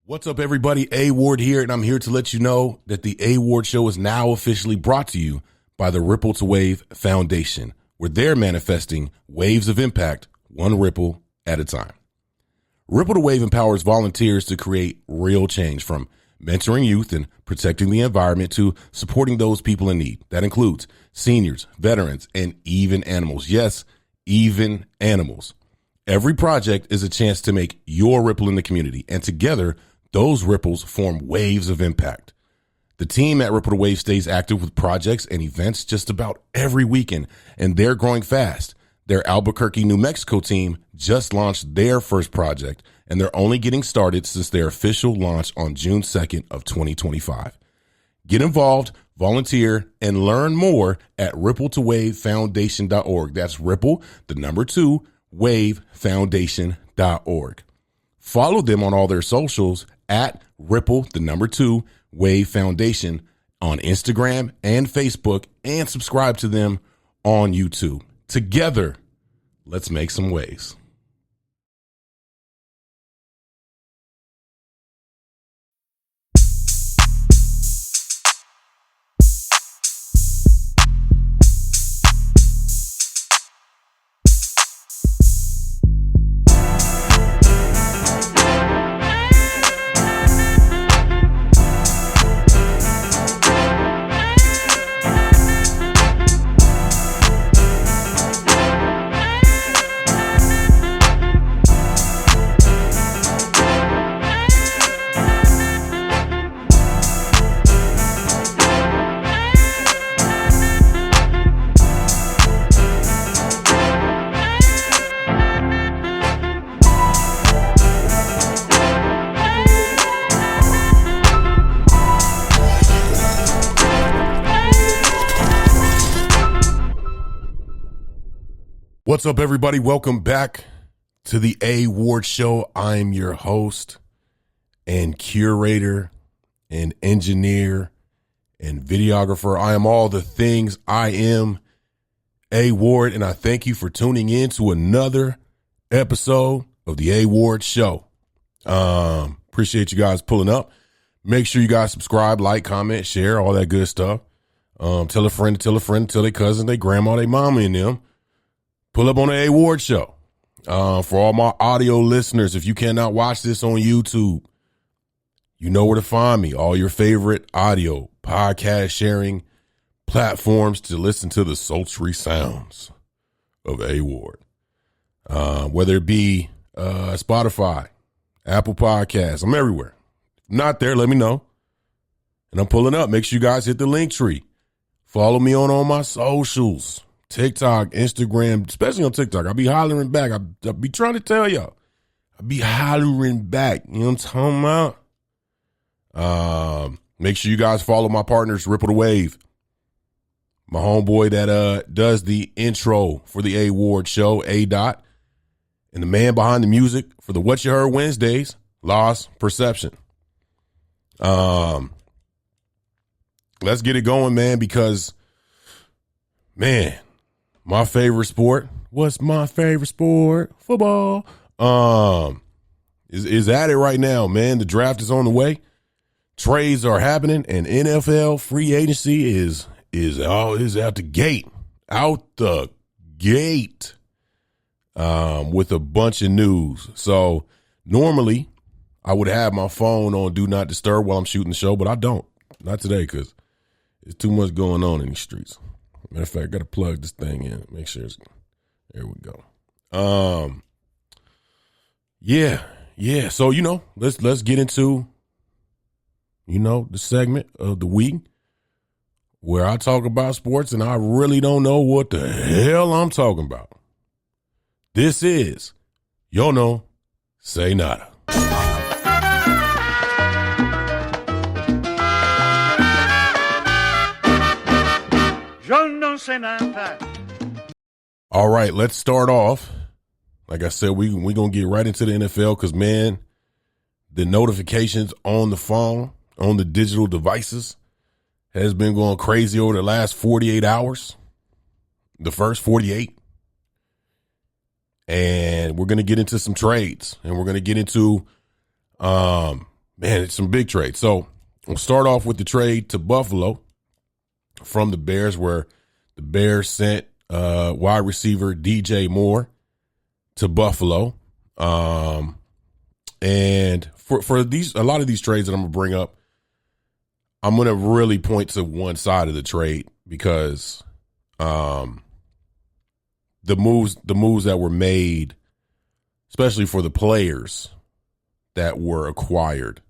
What's up, everybody? A Ward here, and I'm here to let you know that the A Ward Show is now officially brought to you by the Ripple to Wave Foundation, where they're manifesting waves of impact, one ripple at a time. Ripple to Wave empowers volunteers to create real change, from mentoring youth and protecting the environment to supporting those people in need. That includes seniors, veterans, and even animals. Yes, even animals. Every project is a chance to make your ripple in the community, and together, those ripples form waves of impact. The team at Ripple to Wave stays active with projects and events just about every weekend, and they're growing fast. Their Albuquerque, New Mexico team just launched their first project, and they're only getting started since their official launch on June 2nd of 2025. Get involved, volunteer, and learn more at rippletowavefoundation.org. That's Ripple, the number 2, wavefoundation.org. Follow them on all their socials at Ripple, the number 2, Wave Foundation on Instagram and Facebook, and subscribe to them on YouTube. Together, let's make some waves. What's up, everybody? Welcome back to the A Ward Show. I'm your host and curator and engineer and videographer. I am all the things. I am A Ward, and I thank you for tuning in to another episode of the A Ward Show. Appreciate you guys pulling up. Make sure you guys subscribe, like, comment, share, all that good stuff. Tell a friend, tell their cousin, their grandma, their mama, and them. Pull up on the A Ward Show. For all my audio listeners, if you cannot watch this on YouTube, you know where to find me. All your favorite audio podcast sharing platforms to listen to the sultry sounds of A Ward. Whether it be Spotify, Apple Podcasts, I'm everywhere. If I'm not there, let me know. And I'm pulling up. Make sure you guys hit the link tree. Follow me on all my socials. TikTok, Instagram, especially on TikTok. I'll be hollering back. I'll be trying to tell y'all. I'll be hollering back. You know what I'm talking about? Make sure you guys follow my partners, Ripple to Wave. My homeboy that does the intro for the A Ward Show, A Dot. And the man behind the music for the What You Heard Wednesdays, Lost Perception. Let's get it going, man, because, man, my favorite sport. What's my favorite sport? Football. Is at it right now, man. The draft is on the way. Trades are happening, and NFL free agency is out the gate. Out the gate. With a bunch of news. So normally I would have my phone on Do Not Disturb while I'm shooting the show, but I don't. Not today, because there's too much going on in these streets. Matter of fact, I got to plug this thing in. Make sure it's, there we go. Yeah. So, let's get into, the segment of the week where I talk about sports and I really don't know what the hell I'm talking about. This is Yo No Say Nada. All right, let's start off. Like I said, we're going to get right into the NFL because, man, the notifications on the phone, on the digital devices, has been going crazy over the last 48 hours, the first 48. And we're going to get into some trades, and we're going to get into, man, it's some big trades. So we'll start off with the trade to Buffalo from the Bears, where the Bears sent wide receiver DJ Moore to Buffalo. And for these, a lot of these trades that I'm gonna bring up, I'm gonna really point to one side of the trade because the moves that were made, especially for the players that were acquired,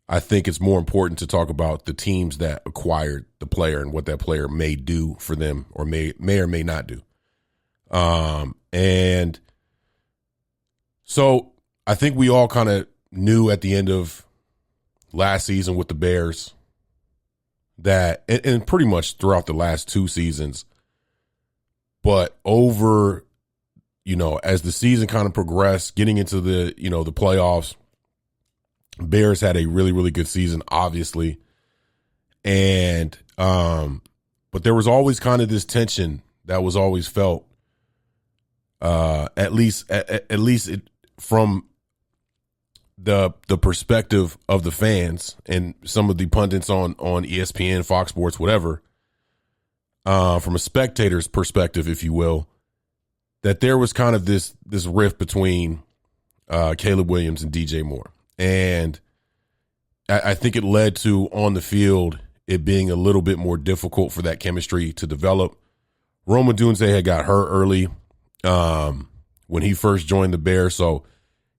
I think it's more important to talk about the teams that acquired the player and what that player may do for them or may or may not do. And so I think we all kind of knew at the end of last season with the Bears that, and pretty much throughout the last two seasons, but over, as the season kind of progressed, getting into the, the playoffs, Bears had a really, really good season, obviously. And, but there was always kind of this tension that was always felt, at least from the perspective of the fans and some of the pundits on ESPN, Fox Sports, whatever, from a spectator's perspective, if you will, that there was kind of this rift between Caleb Williams and DJ Moore. And I think it led to, on the field, it being a little bit more difficult for that chemistry to develop. Rome Odunze had got hurt early when he first joined the Bears, so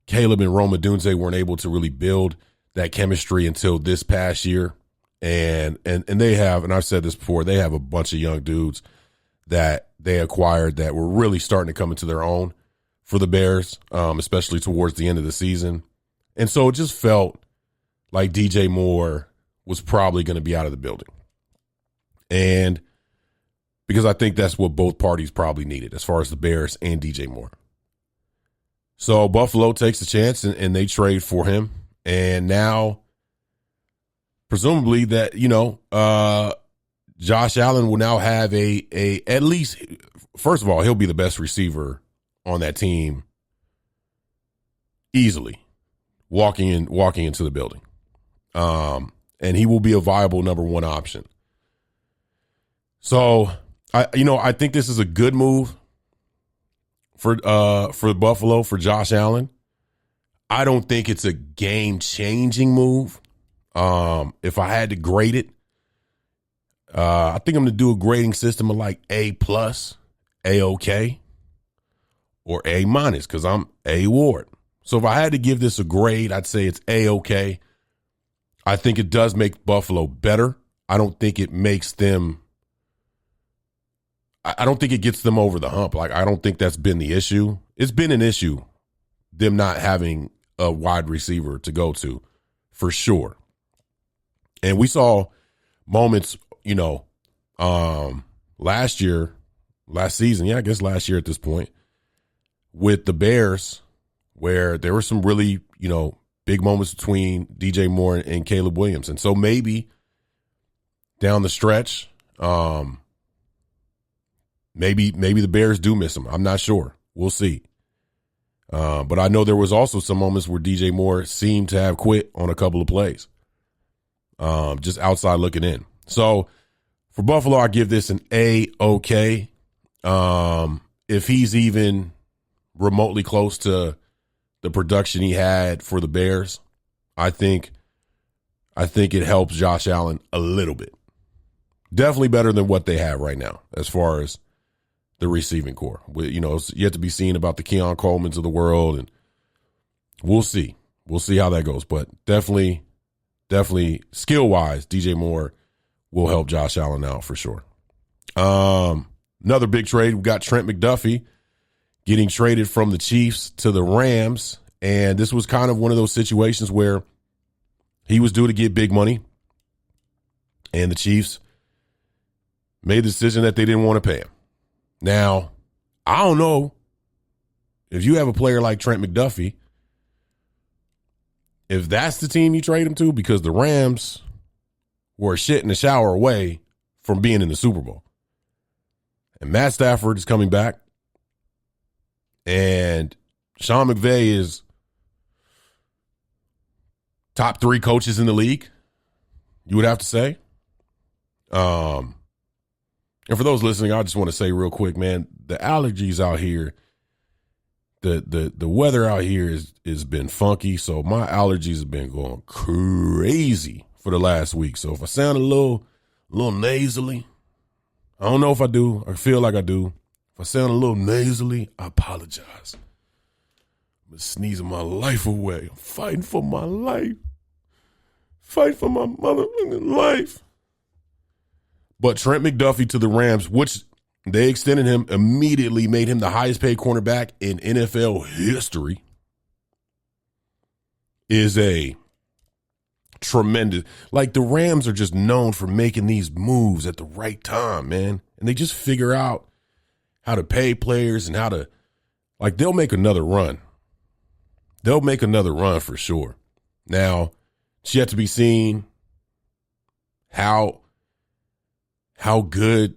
Caleb and Rome Odunze weren't able to really build that chemistry until this past year. And they have, and I've said this before, they have a bunch of young dudes that they acquired that were really starting to come into their own for the Bears, especially towards the end of the season. And so it just felt like DJ Moore was probably going to be out of the building. And because I think that's what both parties probably needed, as far as the Bears and DJ Moore. So Buffalo takes a chance and they trade for him. And now, presumably that, Josh Allen will now have a at least, first of all, he'll be the best receiver on that team easily, walking into the building. And he will be a viable number one option. So I think this is a good move for Buffalo, for Josh Allen. I don't think it's a game-changing move. If I had to grade it, I think I'm going to do a grading system of like A+, A-OK, or A-, because I'm A Ward. So if I had to give this a grade, I'd say it's A-OK. I think it does make Buffalo better. I don't think it makes them, I don't think it gets them over the hump. Like, I don't think that's been the issue. It's been an issue, them not having a wide receiver to go to, for sure. And we saw moments, last season, I guess last year at this point, with the Bears, where there were some really, big moments between DJ Moore and Caleb Williams. And so maybe down the stretch, maybe the Bears do miss him. I'm not sure. We'll see. But I know there was also some moments where DJ Moore seemed to have quit on a couple of plays, just outside looking in. So for Buffalo, I give this an A-OK. If he's even remotely close to the production he had for the Bears, I think it helps Josh Allen a little bit. Definitely better than what they have right now as far as the receiving core. It's yet to be seen about the Keon Coleman's of the world, and we'll see. We'll see how that goes. But definitely skill-wise, DJ Moore will help Josh Allen out for sure. Another big trade, we got Trent McDuffie getting traded from the Chiefs to the Rams. And this was kind of one of those situations where he was due to get big money, and the Chiefs made the decision that they didn't want to pay him. Now, I don't know if you have a player like Trent McDuffie, if that's the team you trade him to, because the Rams were a shit in the shower away from being in the Super Bowl. And Matt Stafford is coming back, and Sean McVay is top 3 coaches in the league, you would have to say. And for those listening, I just want to say real quick, man, the allergies out here, the weather out here is been funky, so my allergies have been going crazy for the last week. So if I sound a little nasally, I don't know if I do. I feel like I do. If I sound a little nasally, I apologize. I'm sneezing my life away. I'm fighting for my life. Fighting for my motherfucking life. But Trent McDuffie to the Rams, which they extended him, immediately made him the highest paid cornerback in NFL history, is a tremendous. Like, the Rams are just known for making these moves at the right time, man. And they just figure out how to pay players and how to, like, they'll make another run. They'll make another run for sure. Now, it's yet to be seen how good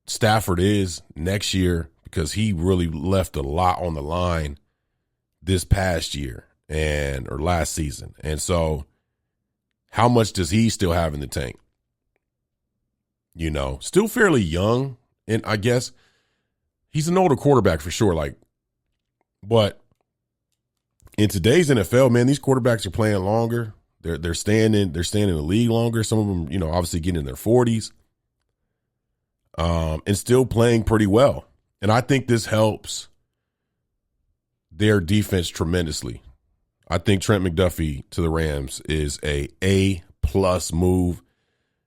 Stafford is next year, because he really left a lot on the line this past year or last season. And so how much does he still have in the tank? You know, still fairly young, and I guess he's an older quarterback for sure. Like, but in today's NFL, man, these quarterbacks are playing longer. They're staying in the league longer. Some of them, you know, obviously getting in their 40s. And still playing pretty well. And I think this helps their defense tremendously. I think Trent McDuffie to the Rams is a plus move.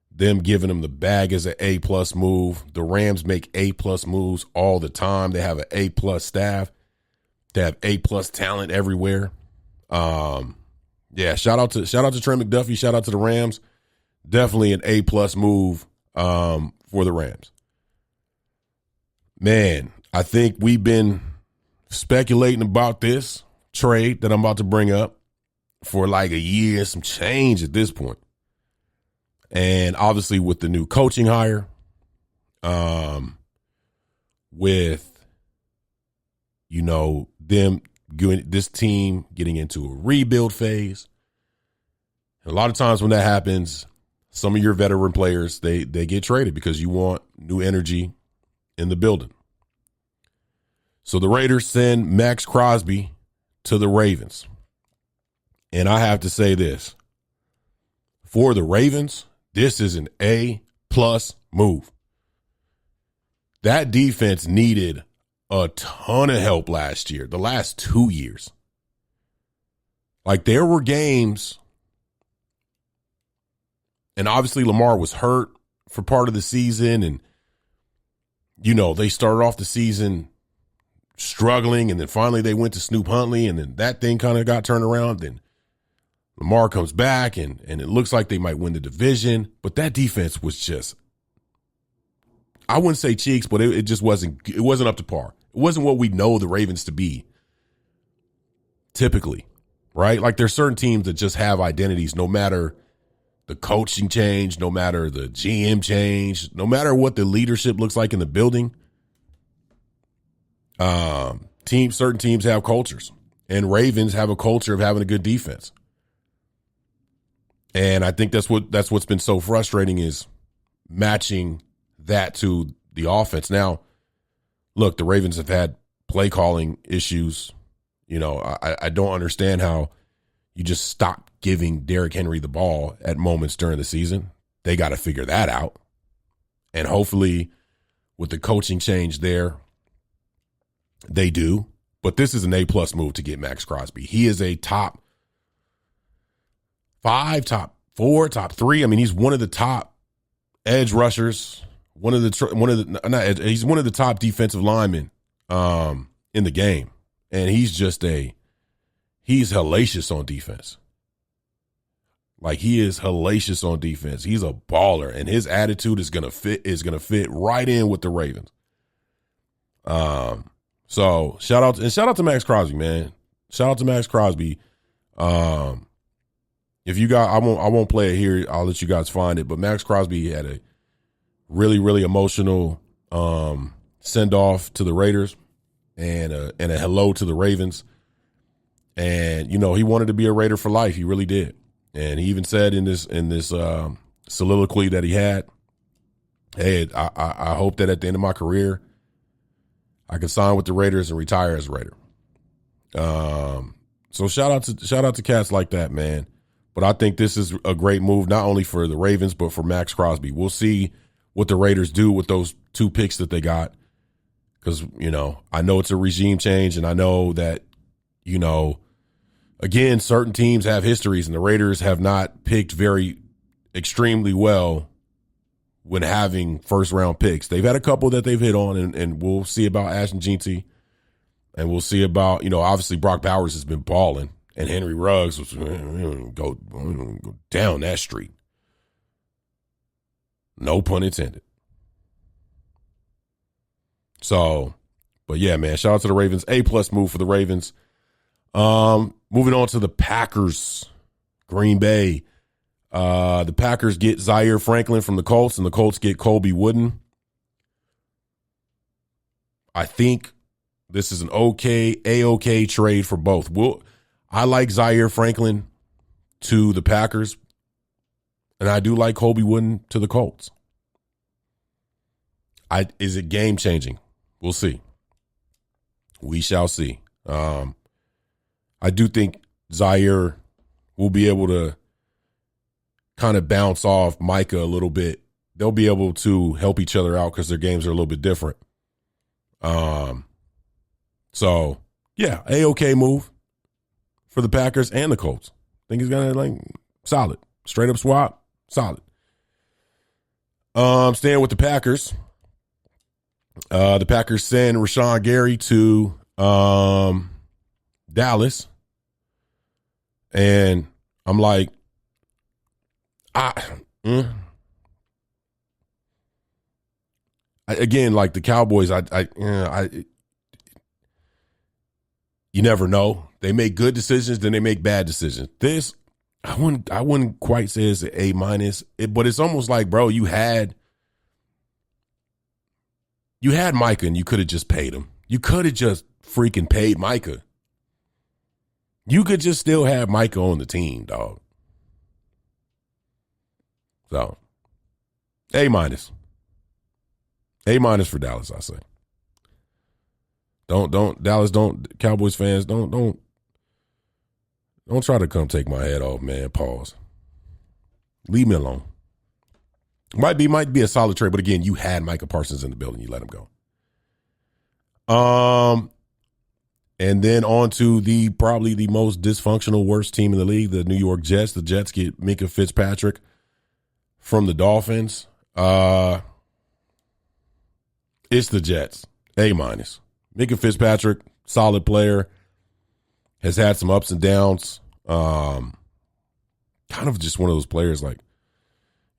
Them giving him the bag is an A+ move. The Rams make A+ moves all the time. They have an A+ staff. They have A+ talent everywhere. Yeah, shout out to Trent McDuffie. Shout out to the Rams. Definitely an A+ move for the Rams. Man, I think we've been speculating about this trade that I'm about to bring up for like a year and some change at this point. And obviously with the new coaching hire, with, you know, this team getting into a rebuild phase. And a lot of times when that happens, some of your veteran players, they get traded because you want new energy in the building. So the Raiders send MAXX CROSBY to the Ravens. And I have to say this. For the Ravens, this is an A+ move. That defense needed a ton of help last year, the last 2 years. Like, there were games, and obviously Lamar was hurt for part of the season, and, you know, they started off the season struggling, and then finally they went to Snoop Huntley, and then that thing kind of got turned around. Then Lamar comes back, and it looks like they might win the division. But that defense was just, I wouldn't say cheeks, but it just wasn't up to par. It wasn't what we know the Ravens to be typically, right? Like, there's certain teams that just have identities, no matter the coaching change, no matter the GM change, no matter what the leadership looks like in the building. Certain teams have cultures, and Ravens have a culture of having a good defense. And I think that's what's been so frustrating, is matching that to the offense. Now, look, the Ravens have had play calling issues. You know, I don't understand how you just stop giving Derrick Henry the ball at moments during the season. They got to figure that out. And hopefully with the coaching change there, they do. But this is an A+ move to get MAXX CROSBY. He is a top 5, top 4, top 3. I mean, he's one of the top edge rushers, he's one of the top defensive linemen in the game. And he's hellacious on defense. Like, he is hellacious on defense. He's a baller, and his attitude is gonna fit right in with the Ravens. So shout out to MAXX CROSBY, man. Shout out to MAXX CROSBY. If you got, I won't play it here. I'll let you guys find it. But MAXX CROSBY had a really, really emotional send off to the Raiders, and a hello to the Ravens. And, you know, he wanted to be a Raider for life. He really did. And he even said in this soliloquy that he had, hey, I hope that at the end of my career, I can sign with the Raiders and retire as a Raider. So shout out to cats like that, man. But I think this is a great move, not only for the Ravens, but for MAXX Crosby. We'll see what the Raiders do with those 2 picks that they got. Because, I know it's a regime change, and I know that, again, certain teams have histories, and the Raiders have not picked very extremely well when having first-round picks. They've had a couple that they've hit on, and we'll see about Ashton Jeanty, and we'll see about, obviously Brock Bowers has been balling, and Henry Ruggs was go down that street. No pun intended. So, but yeah, man, shout out to the Ravens. A+ move for the Ravens. Moving on to the Packers, Green Bay. The Packers get Zaire Franklin from the Colts, and the Colts get Colby Wooden. I think this is an A-OK trade for both. I like Zaire Franklin to the Packers, and I do like Colby Wooden to the Colts. Is it game changing? We'll see. We shall see. I do think Zaire will be able to kind of bounce off Micah a little bit. They'll be able to help each other out because their games are a little bit different. So yeah, A-OK move for the Packers and the Colts. I think he's gonna solid. Straight up swap, solid. Staying with the Packers. The Packers send Rashawn Gary to Dallas. And I'm like, again, like the Cowboys, you never know. They make good decisions, then they make bad decisions. This, I wouldn't quite say it's an A-, but it's almost like, bro, you had Micah and you could have just paid him. You could have just freaking paid Micah. You could just still have Micah on the team, dog. So, A-. A- for Dallas, I say. Cowboys fans, don't try to come take my head off, man. Pause. Leave me alone. Might be a solid trade, but again, you had Micah Parsons in the building. You let him go. And then on to probably the most dysfunctional, worst team in the league, the New York Jets. The Jets get MINKAH Fitzpatrick from the Dolphins. It's the Jets. A-. MINKAH Fitzpatrick, solid player, has had some ups and downs. Kind of just one of those players like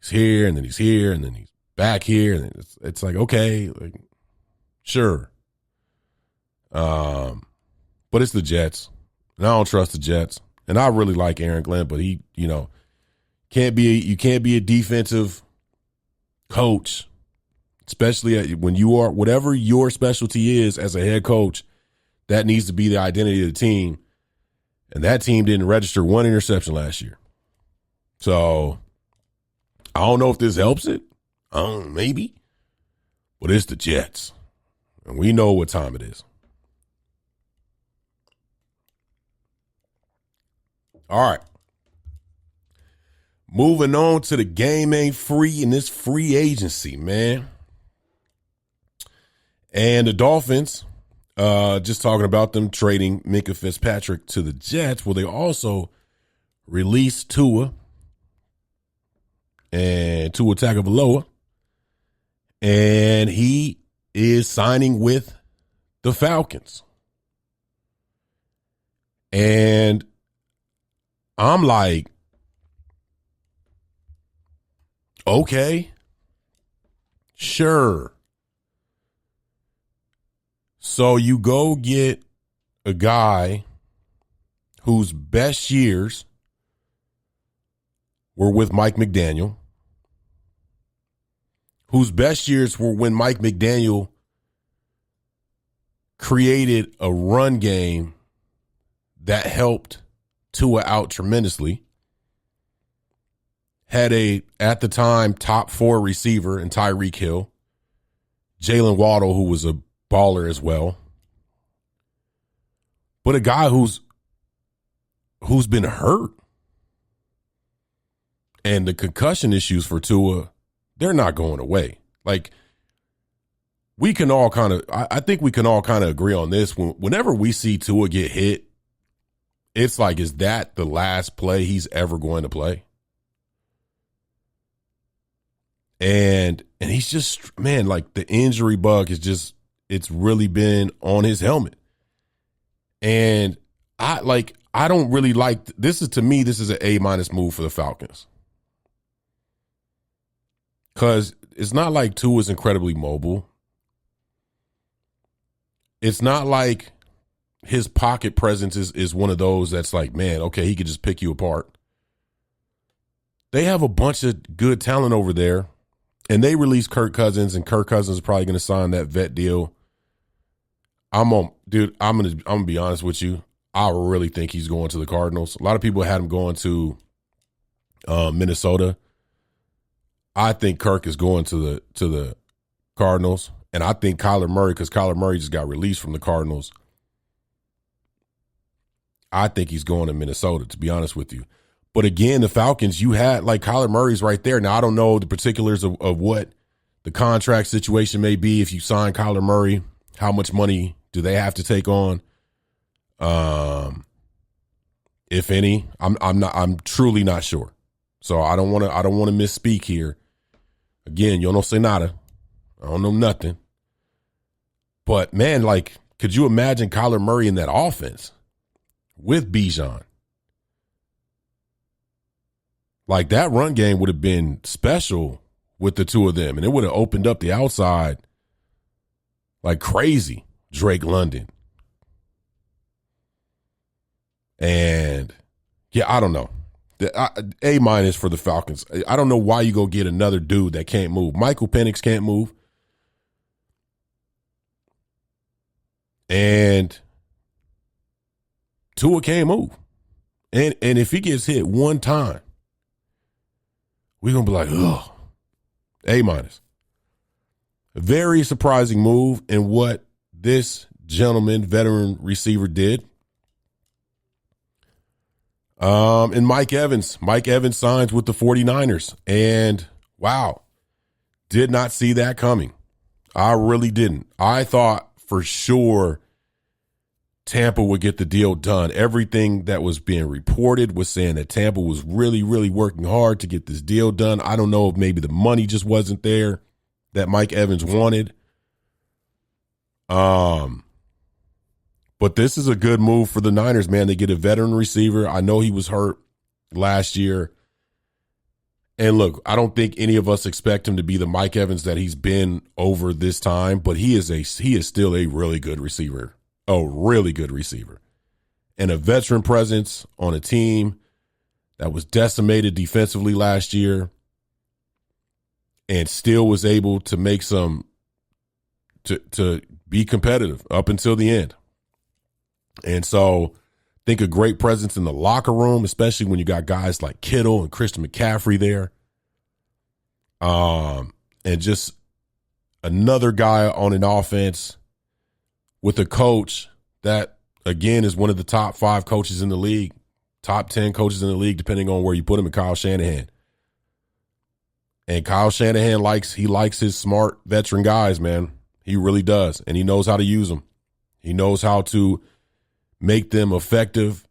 he's here and then he's here and then he's back here and it's like, okay, like, sure. But it's the Jets, and I don't trust the Jets. And I really like Aaron Glenn, but he, you can't be a defensive coach, especially when you are, whatever your specialty is as a head coach, that needs to be the identity of the team. And that team didn't register 1 interception last year. So I don't know if this helps it. Maybe. But it's the Jets. And we know what time it is. All right. Moving on to the game ain't free in this free agency, man. And the Dolphins, just talking about them trading MINKAH Fitzpatrick to the Jets. Well, they also released Tua Tagovailoa, and he is signing with the Falcons. And I'm like, okay, sure. So you go get a guy whose best years were with Mike McDaniel, whose best years were when Mike McDaniel created a run game that helped Tua out tremendously. had at the time, top 4 receiver in Tyreek Hill, Jalen Waddle, who was a baller as well, but a guy who's been hurt. And the concussion issues for Tua, they're not going away. Like, we can all kind of, I think we can all kind of agree on this. Whenever we see Tua get hit, it's like, is that the last play he's ever going to play? And he's just, man, like the injury bug is just, it's really been on his helmet. And I don't really like, this is an A- move for the Falcons. Because it's not like Tua is incredibly mobile. It's not like his pocket presence is one of those that's like, man, okay, he could just pick you apart. They have a bunch of good talent over there, and they released Kirk Cousins, and Kirk Cousins is probably going to sign that vet deal. I'm gonna be honest with you. I really think he's going to the Cardinals. A lot of people had him going to Minnesota. I think Kirk is going to the Cardinals, and I think Kyler Murray, because Kyler Murray just got released from the Cardinals, I think he's going to Minnesota, to be honest with you. But again, the Falcons, you had, like, Kyler Murray's right there. Now, I don't know the particulars of what the contract situation may be. If you sign Kyler Murray, how much money do they have to take on? If any, I'm truly not sure. So I don't want to misspeak here. Again, yo no sé nada. I don't know nothing. But man, like, could you imagine Kyler Murray in that offense with Bijan? Like, that run game would have been special with the two of them, and it would have opened up the outside like crazy. Drake London. And yeah, I don't know. A- for the Falcons. I don't know why you go get another dude that can't move. Michael Penix can't move. And Tua can't move. And if he gets hit one time, we're going to be like, ugh. A-. A very surprising move in what this gentleman, veteran receiver, did. And Mike Evans signs with the 49ers. And wow, did not see that coming. I really didn't. I thought for sure Tampa would get the deal done. Everything that was being reported was saying that Tampa was really, really working hard to get this deal done. I don't know if maybe the money just wasn't there that Mike Evans wanted. But this is a good move for the Niners, man. They get a veteran receiver. I know he was hurt last year. And look, I don't think any of us expect him to be the Mike Evans that he's been over this time, but he is still a really good receiver. A really good receiver. And a veteran presence on a team that was decimated defensively last year and still was able to make some to be competitive up until the end. And so I think a great presence in the locker room, especially when you got guys like Kittle and Christian McCaffrey there. And just another guy on an offense with a coach that, again, is one of the top 5 coaches in the league, top 10 coaches in the league, depending on where you put him, in Kyle Shanahan. And Kyle Shanahan likes his smart veteran guys, man. He really does. And he knows how to use them. He knows how to make them effective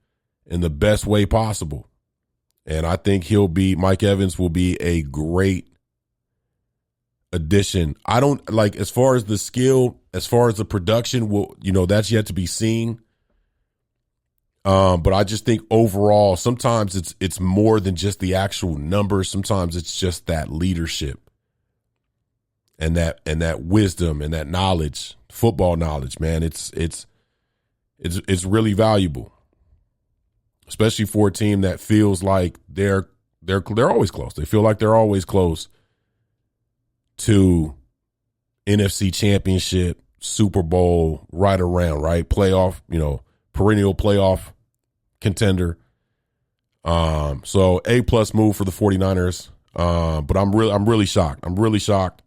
in the best way possible. And I think Mike Evans will be a great addition. I don't like, as far as the skill, as far as the production, that's yet to be seen. But I just think overall, sometimes it's more than just the actual numbers. Sometimes it's just that leadership and that wisdom and that knowledge, football knowledge, man. It's really valuable, especially for a team that feels like they're always close. They feel like they're always close to NFC Championship, Super Bowl, right around, right? Playoff, perennial playoff contender. So A+ move for the 49ers. But I'm really shocked. I'm really shocked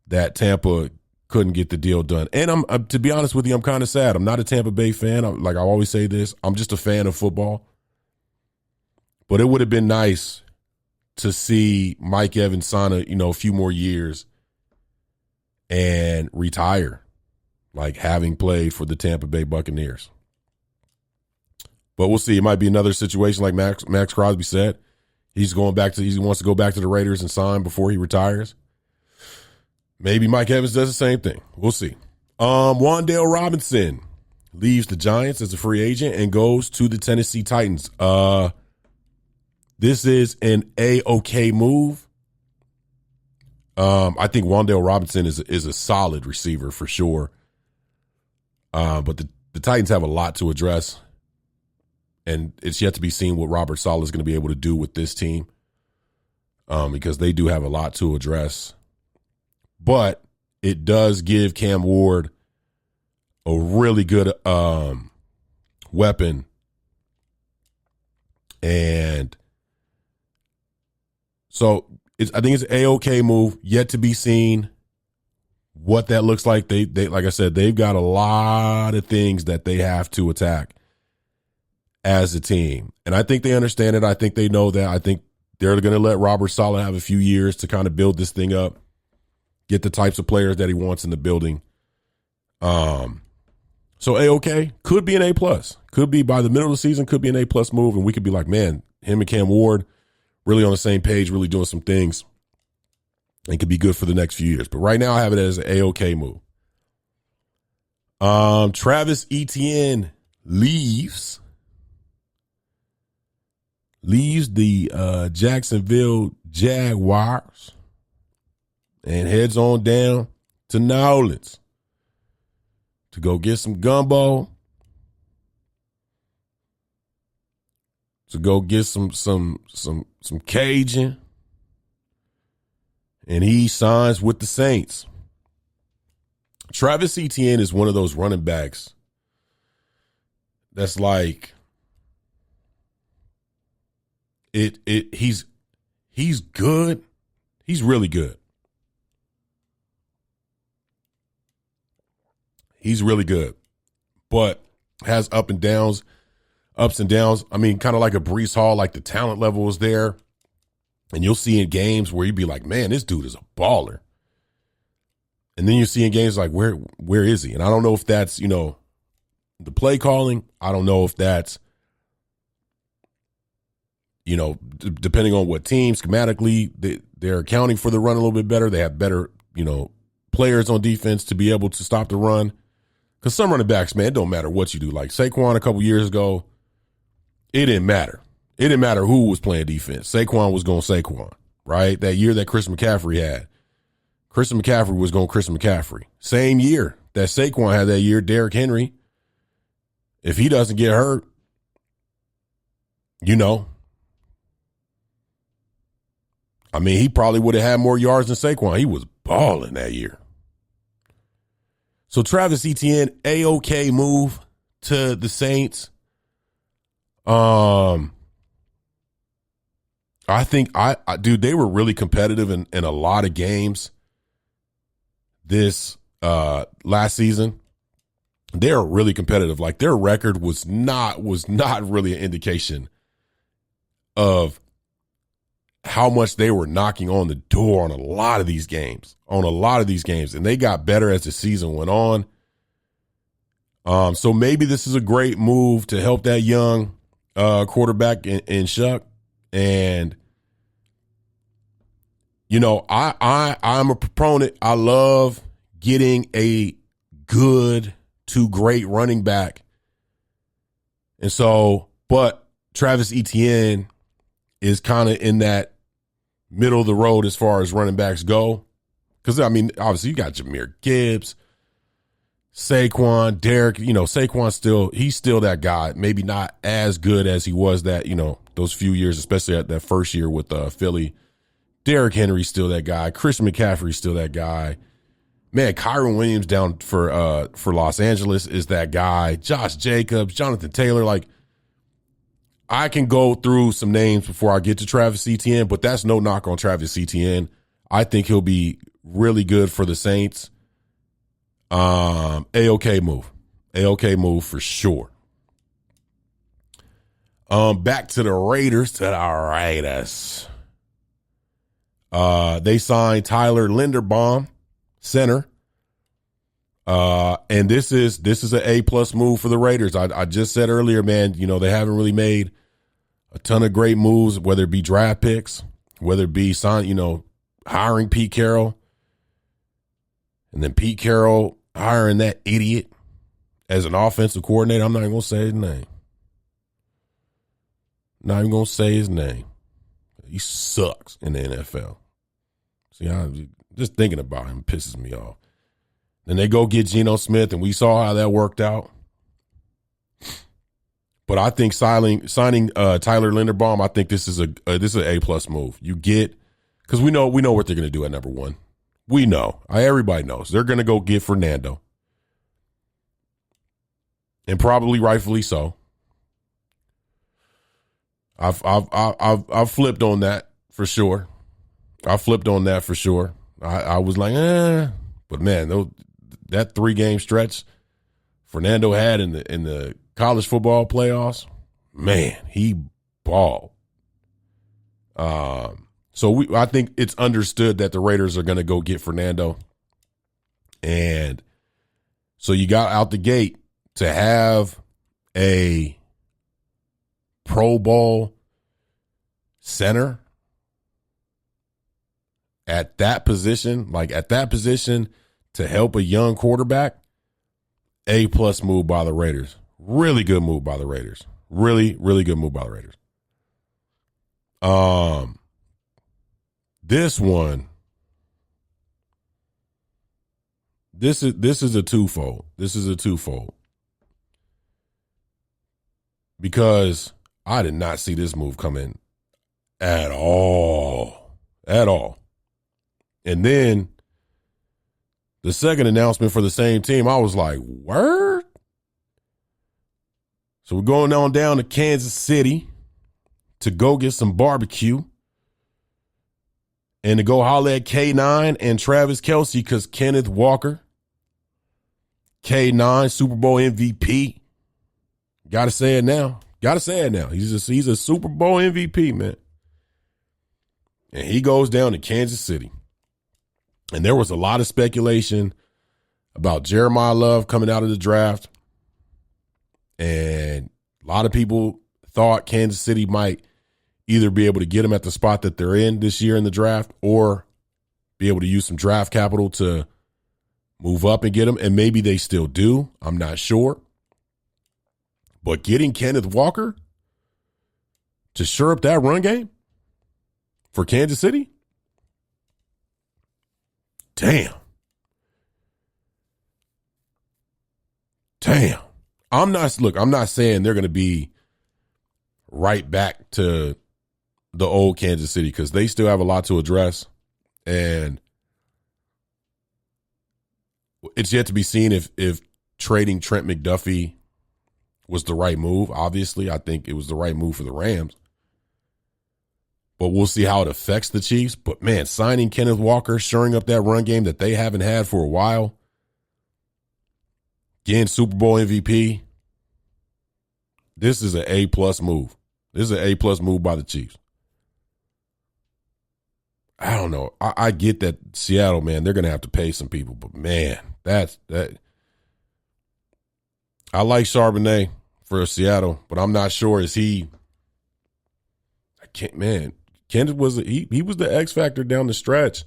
that Tampa couldn't get the deal done. And I'm to be honest with you, I'm kind of sad. I'm not a Tampa Bay fan. I always say this. I'm just a fan of football. But it would have been nice to see Mike Evans sign a few more years and retire, like having played for the Tampa Bay Buccaneers. But we'll see. It might be another situation like Maxx Crosby said. He wants to go back to the Raiders and sign before he retires. Maybe Mike Evans does the same thing. We'll see. Wan'Dale Robinson leaves the Giants as a free agent and goes to the Tennessee Titans. This is an A-OK move. I think Wan'Dale Robinson is a solid receiver for sure. But the Titans have a lot to address. And it's yet to be seen what Robert Saleh is going to be able to do with this team, because they do have a lot to address. But it does give Cam Ward a really good weapon. And so I think it's an A-OK move, yet to be seen what that looks like. They like I said, they've got a lot of things that they have to attack as a team. And I think they understand it. I think they know that. I think they're going to let Robert Saleh have a few years to kind of build this thing up, get the types of players that he wants in the building. So A-OK could be an A+. Could be by the middle of the season, could be an A+ move. And we could be like, man, him and Cam Ward really on the same page, really doing some things, and could be good for the next few years. But right now I have it as an A-OK move. Travis Etienne leaves the Jacksonville Jaguars and heads on down to New Orleans to go get some gumbo, to go get some Cajun, and he signs with the Saints. Travis Etienne is one of those running backs that's like, he's good. He's really good. He's really good, but has ups and downs. I mean, kind of like a Breece Hall, like the talent level is there. And you'll see in games where you'd be like, man, this dude is a baller. And then you see in games like, where is he? And I don't know if that's, the play calling. I don't know if that's, depending on what team, schematically, they're accounting for the run a little bit better. They have better, players on defense to be able to stop the run. Because some running backs, man, it don't matter what you do. Like Saquon a couple years ago, it didn't matter. It didn't matter who was playing defense. Saquon was going Saquon, right? That year that Christian McCaffrey had. Christian McCaffrey was going Christian McCaffrey. Same year that Saquon had that year, Derrick Henry, if he doesn't get hurt, I mean, he probably would have had more yards than Saquon. He was balling that year. So Travis Etienne, A-OK move to the Saints. I think dude, they were really competitive in a lot of games this last season. They're really competitive. Like their record was not really an indication of how much they were knocking on the door on a lot of these games. And they got better as the season went on. So maybe this is a great move to help that young quarterback in Shuck. And, I'm a proponent. I love getting a good to great running back. And so, but Travis Etienne is kind of in that middle of the road as far as running backs go. Because, I mean, obviously you got Jahmyr Gibbs, Saquon, Derek. Saquon he's still that guy. Maybe not as good as he was that, those few years, especially at that first year with Philly. Derrick Henry's still that guy. Christian McCaffrey's still that guy. Man, Kyron Williams down for Los Angeles is that guy. Josh Jacobs, Jonathan Taylor. Like, I can go through some names before I get to Travis Etienne, but that's no knock on Travis Etienne. I think he'll be really good for the Saints. A-OK move. A-OK move for sure. Back to the Raiders. They signed Tyler Linderbaum, center. And this is an A+ move for the Raiders. I just said earlier, man, you know, they haven't really made a ton of great moves, whether it be draft picks, whether it be hiring Pete Carroll, and then Pete Carroll hiring that idiot as an offensive coordinator. I'm not even gonna say his name. Not even gonna say his name. He sucks in the NFL. See, just thinking about him pisses me off. Then they go get Geno Smith, and we saw how that worked out. But I think signing Tyler Linderbaum, I think this is an A+ move. You get, because we know what they're going to do at number one. We know, everybody knows they're going to go get Fernando, and probably rightfully so. I've flipped on that for sure. I was like, but man, that 3-game stretch Fernando had in the college football playoffs, man, he balled. So I think it's understood that the Raiders are going to go get Fernando. And so you got out the gate to have a Pro Bowl center at that position, to help a young quarterback. A+ move by the Raiders. Really good move by the Raiders. Really, really good move by the Raiders. This one, this is a twofold. Because I did not see this move come in at all. And then the second announcement for the same team, I was like, word? So we're going on down to Kansas City to go get some barbecue and to go holler at K9 and Travis KELCE, because Kenneth Walker, K9, Super Bowl MVP. Got to say it now. He's a Super Bowl MVP, man. And he goes down to Kansas City. And there was a lot of speculation about Jeremiah Love coming out of the draft. And a lot of people thought Kansas City might either be able to get him at the spot that they're in this year in the draft, or be able to use some draft capital to move up and get him. And maybe they still do. I'm not sure. But getting Kenneth Walker to shore up that run game for Kansas City? Damn. I'm not saying they're going to be right back to the old Kansas City, because they still have a lot to address. And it's yet to be seen if trading Trent McDuffie was the right move. Obviously, I think it was the right move for the Rams. But we'll see how it affects the Chiefs. But, man, signing Kenneth Walker, shoring up that run game that they haven't had for a while, getting Super Bowl MVP, this is an A+ move. This is an A+ move by the Chiefs. I don't know. I get that Seattle, man, they're going to have to pay some people. But, man, that. I like Charbonnet for Seattle, but I'm not sure Kenneth was he was the X factor down the stretch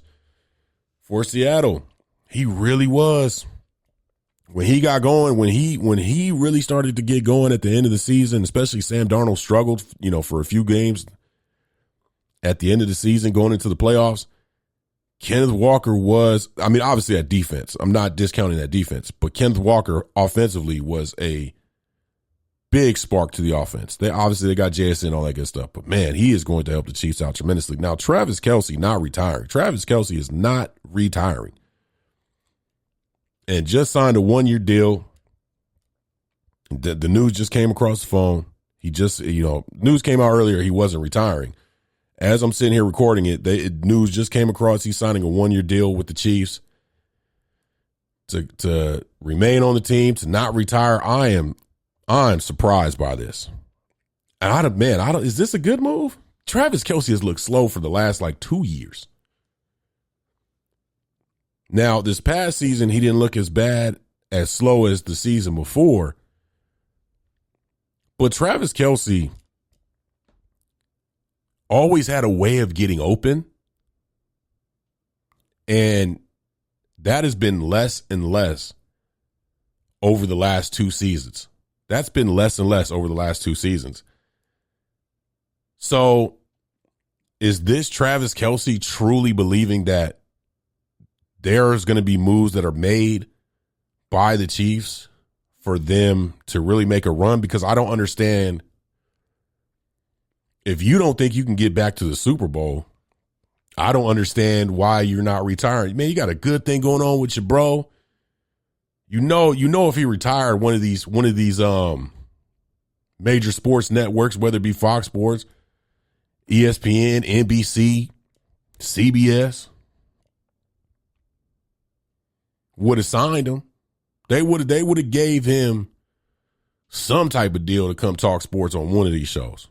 for Seattle. He really was. When he got going, when he really started to get going at the end of the season, especially Sam Darnold struggled, for a few games at the end of the season going into the playoffs. Kenneth Walker was, obviously at defense. I'm not discounting that defense, but Kenneth Walker offensively was a big spark to the offense. They got JSN and all that good stuff, but man, he is going to help the Chiefs out tremendously. Now, Travis KELCE not retiring. Travis KELCE is not retiring. And just signed a 1-year deal. The news just came across the phone. He just, news came out earlier he wasn't retiring. As I'm sitting here recording it, news just came across he's signing a 1-year deal with the Chiefs to remain on the team, to not retire. I'm surprised by this. And is this a good move? Travis Kelce has looked slow for the last 2 years. Now, this past season, he didn't look as slow as the season before. But Travis Kelce always had a way of getting open. And that has been less and less over the last 2 seasons. That's been less and less over the last 2 seasons. So is this Travis Kelce truly believing that there's going to be moves that are made by the Chiefs for them to really make a run? Because I don't understand. If you don't think you can get back to the Super Bowl, I don't understand why you're not retiring. Man, you got a good thing going on with your bro. You know if he retired one of these major sports networks, whether it be Fox Sports, ESPN, NBC, CBS, would have signed him. They would have gave him some type of deal to come talk sports on one of these shows.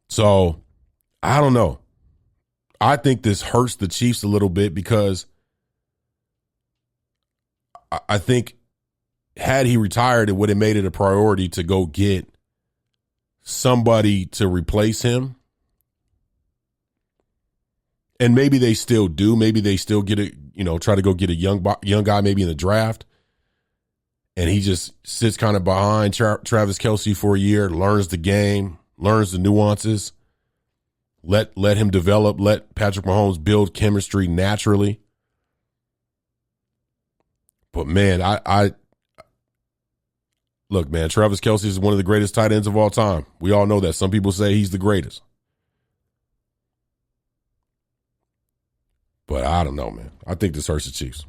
So, I don't know. I think this hurts the Chiefs a little bit because I think had he retired, it would have made it a priority to go get somebody to replace him. And maybe they still do. Maybe they still try to go get a young guy maybe in the draft. And he just sits kind of behind Travis Kelce for a year, learns the game, learns the nuances. Let him develop. Let Patrick Mahomes build chemistry naturally. But, man, look, man, Travis Kelce is one of the greatest tight ends of all time. We all know that. Some people say he's the greatest. But I don't know, man. I think this hurts the Chiefs.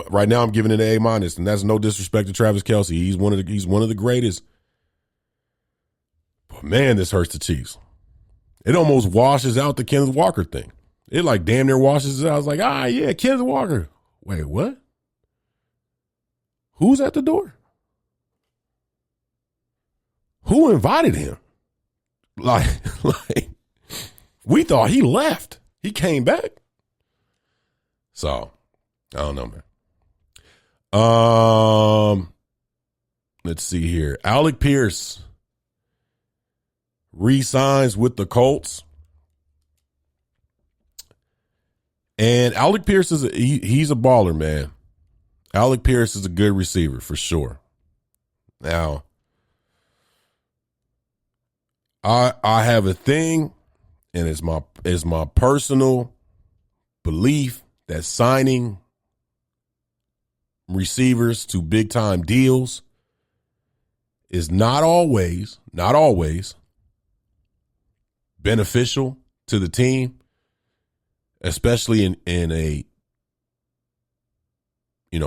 Right now I'm giving it an A-, and that's no disrespect to Travis Kelce. He's one of the greatest. But, man, this hurts the Chiefs. It almost washes out the Kenneth Walker thing. It damn near washes it out. I was like, yeah, Kenneth Walker. Wait, what? Who's at the door? Who invited him? We thought he left. He came back. So, I don't know, man. Let's see here. Alec Pierce re-signs with the Colts. And Alec Pierce he's a baller, man. Alec Pierce is a good receiver for sure. Now, I have a thing, and it's my personal belief that signing receivers to big time deals is not always beneficial to the team, especially in a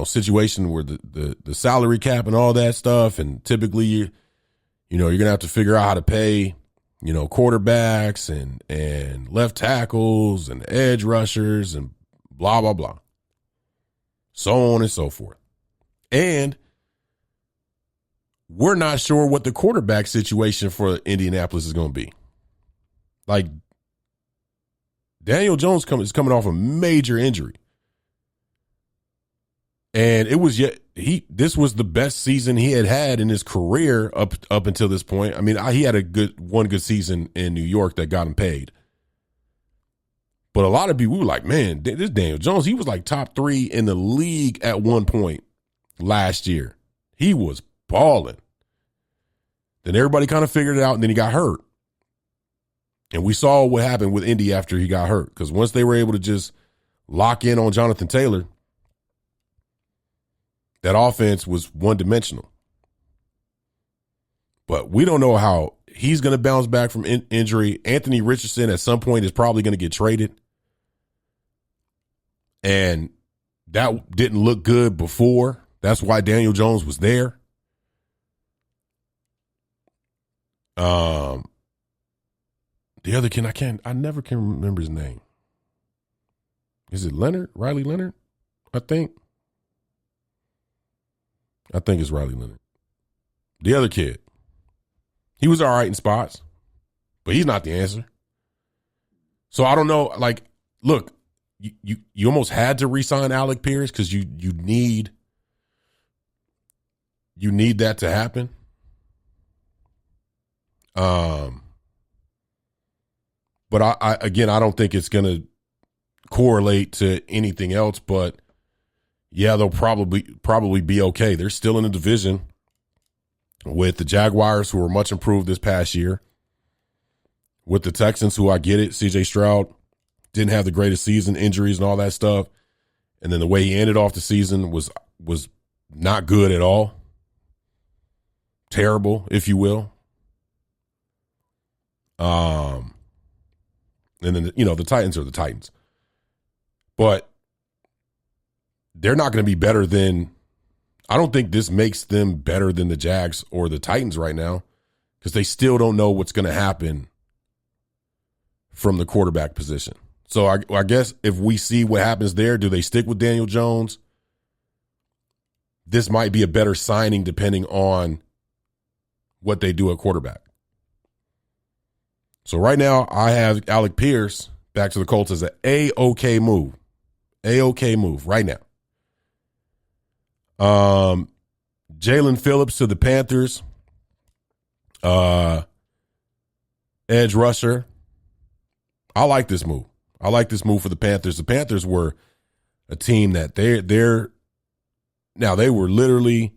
situation where the salary cap and all that stuff, and typically you're gonna have to figure out how to pay quarterbacks and left tackles and edge rushers and blah blah blah, so on and so forth. And we're not sure what the quarterback situation for Indianapolis is going to be. Daniel Jones is coming off a major injury. And this was the best season he had in his career up until this point. I mean, he had one good season in New York that got him paid. But a lot of people were like, man, this Daniel Jones, he was top 3 in the league at one point last year. He was balling. Then everybody kind of figured it out, and then he got hurt. And we saw what happened with Indy after he got hurt, because once they were able to just lock in on Jonathan Taylor, that offense was one-dimensional. But we don't know how he's going to bounce back from injury. Anthony Richardson at some point is probably going to get traded. And that didn't look good before. That's why Daniel Jones was there. The other kid, I never can remember his name. Is it Leonard? Riley Leonard? I think it's Riley Leonard. The other kid, he was all right in spots, but he's not the answer. So I don't know. Like, look, you almost had to re-sign Alec Pierce because you need that to happen. But I don't think it's gonna correlate to anything else. But yeah, they'll probably be okay. They're still in the division with the Jaguars, who were much improved this past year, with the Texans, who I get it. CJ Stroud didn't have the greatest season, injuries and all that stuff. And then the way he ended off the season was not good at all. Terrible, if you will. And then, the Titans are the Titans. But they're not going to be better than, I don't think this makes them better than the Jags or the Titans right now, because they still don't know what's going to happen from the quarterback position. So I guess if we see what happens there, do they stick with Daniel Jones? This might be a better signing depending on what they do at quarterback. So right now I have Alec Pierce back to the Colts as an A-OK move. A-OK move right now. Jalen Phillips to the Panthers. Edge rusher. I like this move. I like this move for the Panthers. The Panthers were a team that they were literally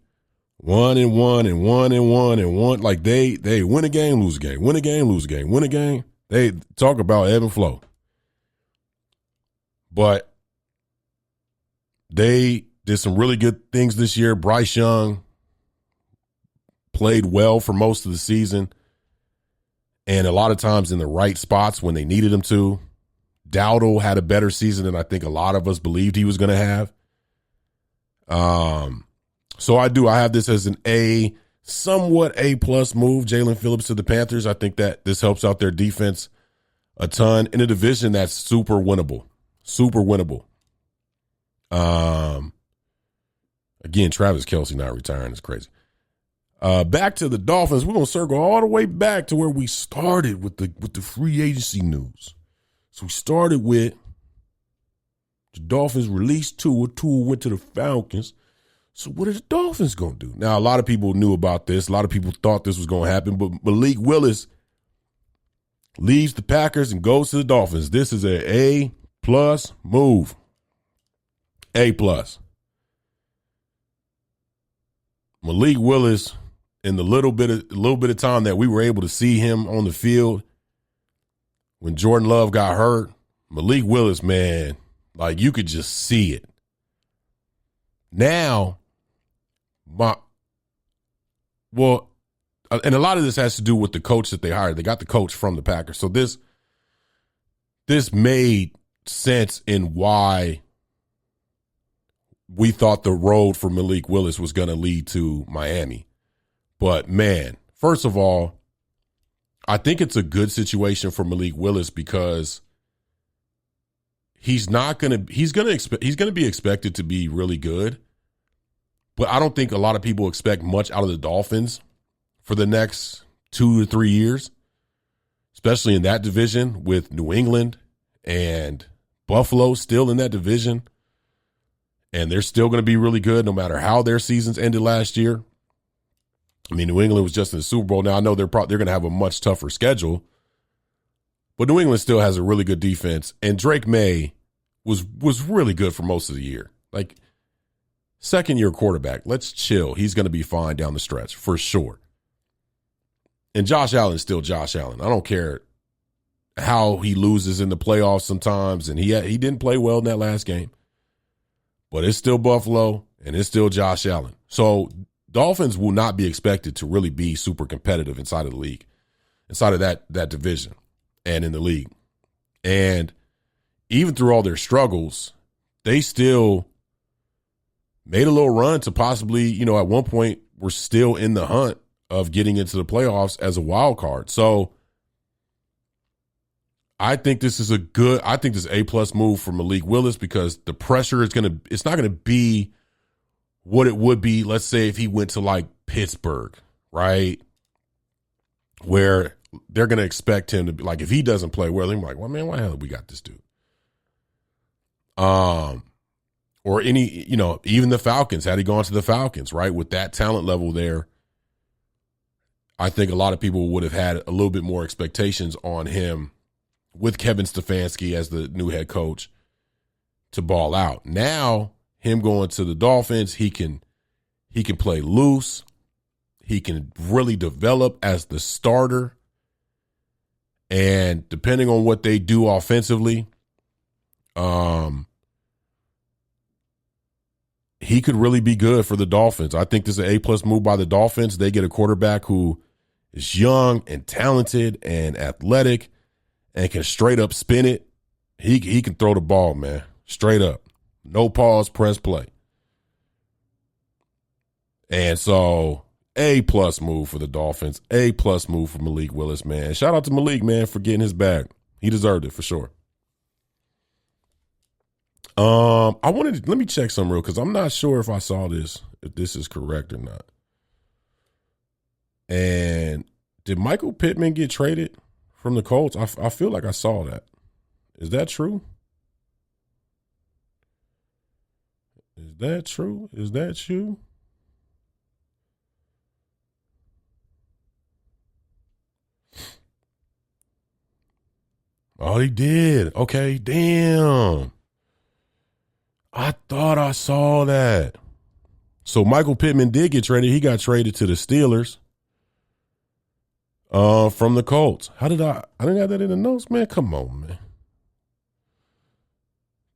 1-1. Like they win a game, lose a game, win a game, lose a game, win a game. They talk about ebb and flow. But they did some really good things this year. Bryce Young played well for most of the season, and a lot of times in the right spots when they needed him to. Dowdle had a better season than I think a lot of us believed he was going to have. So I have this as an somewhat A-plus move, Jalen Phillips to the Panthers. I think that this helps out their defense a ton in a division that's super winnable. Super winnable. Again, Travis KELCE not retiring is crazy. Back to the Dolphins. We're going to circle all the way back to where we started with the free agency news. So we started with the Dolphins released Tua. Tua went to the Falcons. So what are the Dolphins going to do? Now, a lot of people knew about this. A lot of people thought this was going to happen. But Malik Willis leaves the Packers and goes to the Dolphins. This is an A-plus move. A-plus. Malik Willis, in the little bit of time that we were able to see him on the field, when Jordan Love got hurt, Malik Willis, man, like you could just see it. Now, and a lot of this has to do with the coach that they hired. They got the coach from the Packers. So this made sense in why we thought the road for Malik Willis was going to lead to Miami. But, man, first of all, I think it's a good situation for Malik Willis because he's going to be expected to be really good. But I don't think a lot of people expect much out of the Dolphins for the next 2 to 3 years, especially in that division with New England and Buffalo still in that division. And they're still going to be really good no matter how their seasons ended last year. I mean, New England was just in the Super Bowl. Now, I know they're going to have a much tougher schedule, but New England still has a really good defense. And Drake May was really good for most of the year. Like, second-year quarterback. Let's chill. He's going to be fine down the stretch for sure. And Josh Allen is still Josh Allen. I don't care how he loses in the playoffs sometimes, and he didn't play well in that last game. But it's still Buffalo, and it's still Josh Allen. So Dolphins will not be expected to really be super competitive inside of the league, inside of that division and in the league. And even through all their struggles, they still made a little run to possibly, at one point, we're still in the hunt of getting into the playoffs as a wild card. So I think this is A+ move for Malik Willis, because the pressure it's not gonna be what it would be, let's say, if he went to like Pittsburgh, right? Where they're gonna expect him to be like, if he doesn't play well, they're like, well, man, why the hell have we got this dude? Or any, even the Falcons, had he gone to the Falcons, right? With that talent level there, I think a lot of people would have had a little bit more expectations on him with Kevin Stefanski as the new head coach to ball out. Now, him going to the Dolphins, he can play loose. He can really develop as the starter. And depending on what they do offensively, he could really be good for the Dolphins. I think this is an A+ move by the Dolphins. They get a quarterback who is young and talented and athletic and can straight up spin it. He can throw the ball, man. Straight up. No pause, press play. And so, A+ move for the Dolphins. A+ move for Malik Willis, man. Shout out to Malik, man, for getting his bag. He deserved it for sure. Let me check some real, because I'm not sure if I saw this, if this is correct or not. And did Michael Pittman get traded from the Colts? I feel like I saw that. Is that true? Is that true? Is that you? Oh, he did. Okay, damn. I thought I saw that. So Michael Pittman did get traded. He got traded to the Steelers from the Colts. I didn't have that in the notes, man. Come on, man.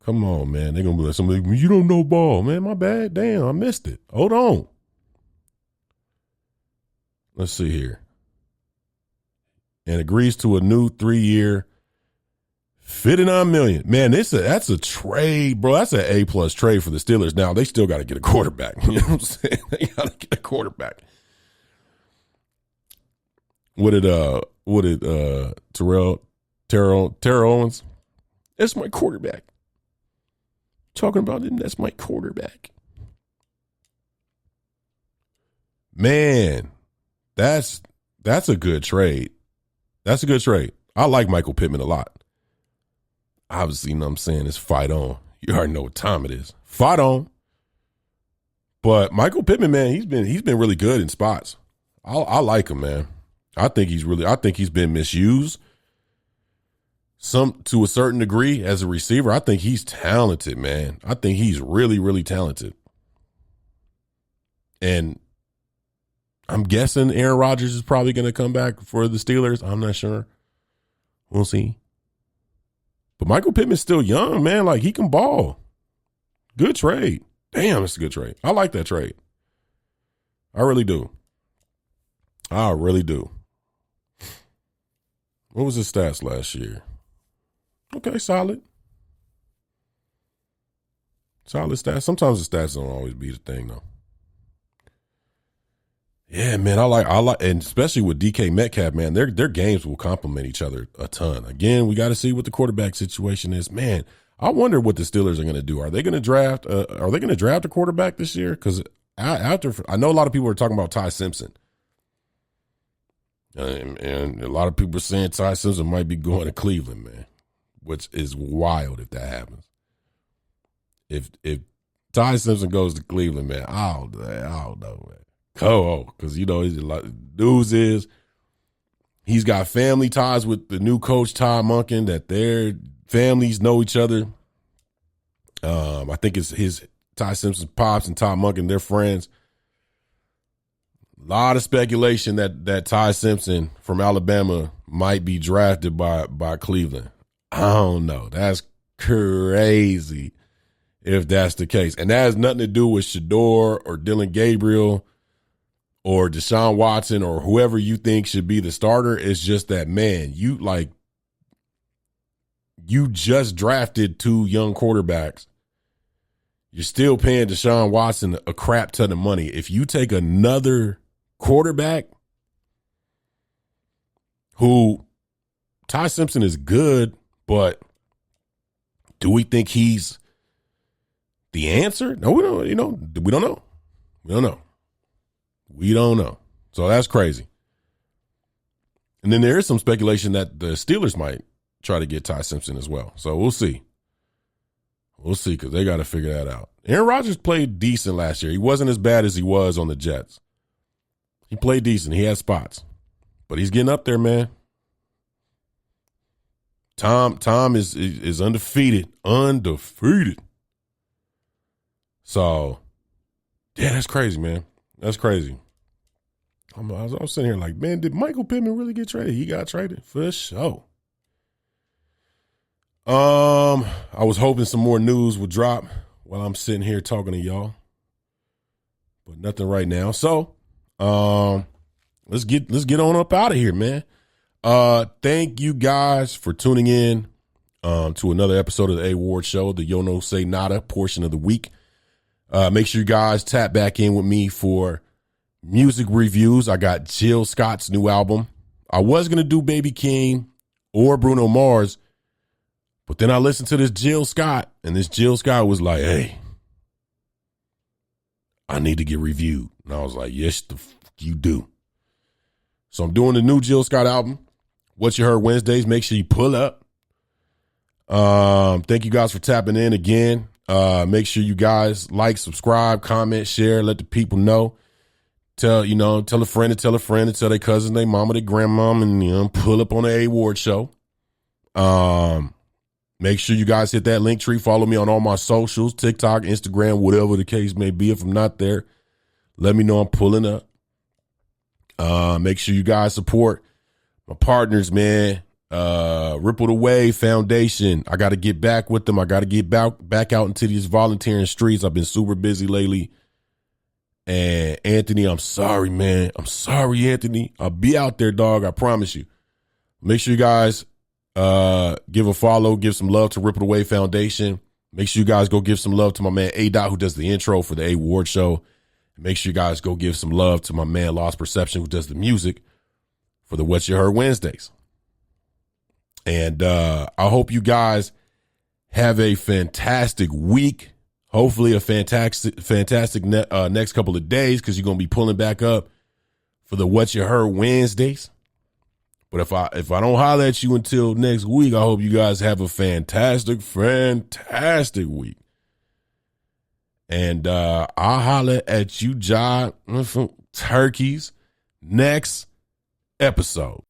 Come on, man. They're going to be like, somebody, you don't know ball, man. My bad. Damn, I missed it. Hold on. Let's see here. And agrees to a new 3-year, $59 million. Man, that's a trade, bro. That's an A+ trade for the Steelers. Now, they still got to get a quarterback. You know what I'm saying? They got to get a quarterback. What did Terrell Owens? That's my quarterback. Talking about him, that's my quarterback. Man, that's a good trade. That's a good trade. I like Michael Pittman a lot. Obviously, you know what I'm saying, it's fight on. You already know what time it is. Fight on. But Michael Pittman, man, he's been really good in spots. I like him, man. I think he's been misused to a certain degree as a receiver. I think he's talented, man. I think he's really, really talented. And I'm guessing Aaron Rodgers is probably going to come back for the Steelers. I'm not sure. We'll see. But Michael Pittman's still young, man. Like, he can ball. Good trade. Damn, it's a good trade. I like that trade. I really do. I really do. What was his stats last year? Okay, solid. Solid stats. Sometimes the stats don't always be the thing, though. Yeah, man, I like, and especially with DK Metcalf, man, their games will complement each other a ton. Again, we got to see what the quarterback situation is. Man, I wonder what the Steelers are going to do. Are they going to draft? A quarterback this year? Because I know a lot of people are talking about Ty Simpson, and a lot of people are saying Ty Simpson might be going to Cleveland, man, which is wild if that happens. If Ty Simpson goes to Cleveland, man, I don't know, man. Because news is he's got family ties with the new coach, Todd Monken, that their families know each other. I think it's Ty Simpson's pops and Todd Monken, they're friends. A lot of speculation that Ty Simpson from Alabama might be drafted by Cleveland. I don't know. That's crazy if that's the case. And that has nothing to do with Shador or Dylan Gabriel or Deshaun Watson or whoever you think should be the starter. It's just that, man, you just drafted 2 young quarterbacks. You're still paying Deshaun Watson a crap ton of money. If you take another quarterback who Ty Simpson is good, but do we think he's the answer? No, we don't. We don't know. We don't know. So that's crazy. And then there is some speculation that the Steelers might try to get Ty Simpson as well. So we'll see. We'll see, because they got to figure that out. Aaron Rodgers played decent last year. He wasn't as bad as he was on the Jets. He played decent. He had spots. But he's getting up there, man. Tom is undefeated. Undefeated. So, yeah, that's crazy, man. That's crazy. I was sitting here like, man, did Michael Pittman really get traded? He got traded for sure. I was hoping some more news would drop while I'm sitting here talking to y'all, but nothing right now. So, let's get on up out of here, man. Thank you guys for tuning in to another episode of the A Ward Show, the Yo No Say Nada portion of the week. Make sure you guys tap back in with me for music reviews. I got Jill Scott's new album. I was going to do Baby King or Bruno Mars, but then I listened to this Jill Scott, and this Jill Scott was like, hey, I need to get reviewed. And I was like, yes, the fuck you do. So I'm doing the new Jill Scott album, What You Heard Wednesdays. Make sure you pull up. Thank you guys for tapping in again. Make sure you guys like, subscribe, comment, share, let the people know. Tell a friend to tell a friend to tell their cousin, their mama, their grandmom, and pull up on the A Ward Show. Make sure you guys hit that link tree. Follow me on all my socials, TikTok, Instagram, whatever the case may be. If I'm not there, let me know I'm pulling up. Make sure you guys support my partners, man. Ripple the Wave Foundation. I got to get back with them. I got to get back out into these volunteering streets. I've been super busy lately. And Anthony, I'm sorry, man. I'm sorry, Anthony. I'll be out there, dog. I promise you. Make sure you guys give a follow, give some love to Ripple the Wave Foundation. Make sure you guys go give some love to my man A Dot, who does the intro for the A Ward Show. Make sure you guys go give some love to my man Lost Perception, who does the music for the What You Heard Wednesdays. And I hope you guys have a fantastic week. Hopefully a fantastic next couple of days, because you're going to be pulling back up for the What You Heard Wednesdays. But if I don't holler at you until next week, I hope you guys have a fantastic week. And I'll holler at you, John, from Turkeys, next episode.